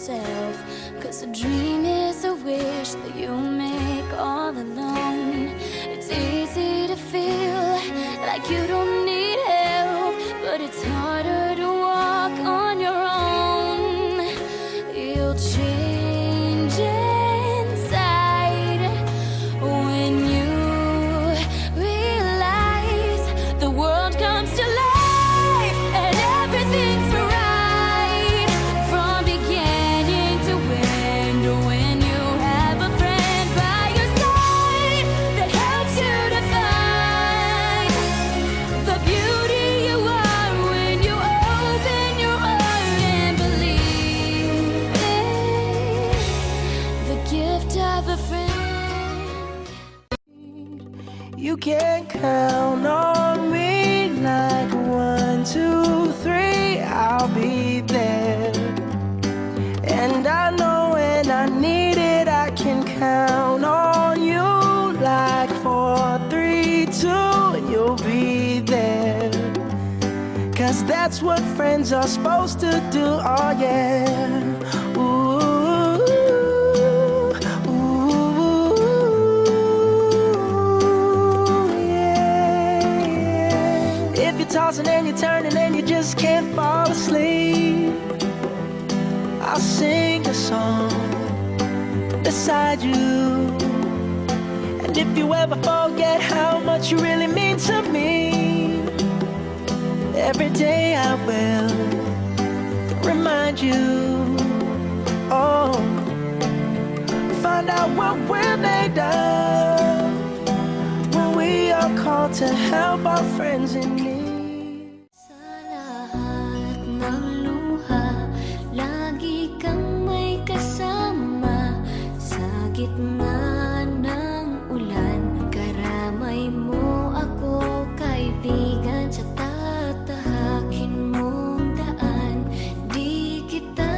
yourself, 'cause a dream is a wish that you make all alone. It's easy to feel like you don't need help, but it's harder to walk on your own. You'll change inside when you realize the world comes to life and everything's right from beginning to end. When you have a friend by your side that helps you to find the beauty you are when you open your heart and believe in the gift of a friend. You can count on me like 1, 2, 3, I'll be there. And I know when I need it, I can count on you like 4, 3, 2, and you'll be there. 'Cause that's what friends are supposed to do, oh yeah. Ooh. If you're tossing and you're turning and you just can't fall asleep, I'll sing a song beside you. And if you ever forget how much you really mean to me, every day I will remind you. Oh, find out what we're made of when we are called to help our friends in need. Sa lahat ng luha, lagi kang may kasama. Sa gitna ng ulan, karamay mo ako, kaibigan. Sa tatahakin mong daan, di kita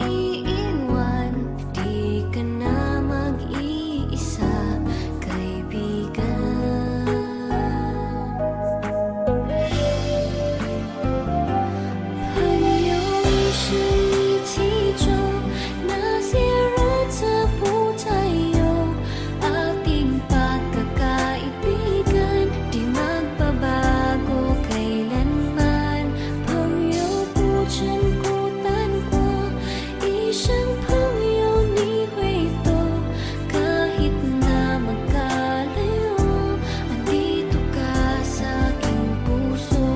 iiwan. Di ka na mag-iisa, kaibigan. 朋友一生一起走，那些日子不再有。Ating pagkakaibigan, di magbabago kailanman. 朋友不曾孤单过，一生朋友你会懂。Kahit na magkalayo, andito ka sa aking puso.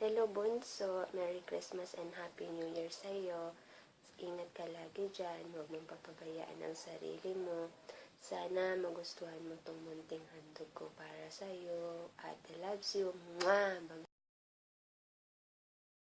Hello Bunso, Merry Christmas and Happy New Year sa'yo. Ingat ka lagi dyan, huwag mong papabayaan ang sarili mo. Sana magustuhan mo tong munting handog ko para sa'yo. Ate loves you. Mwah!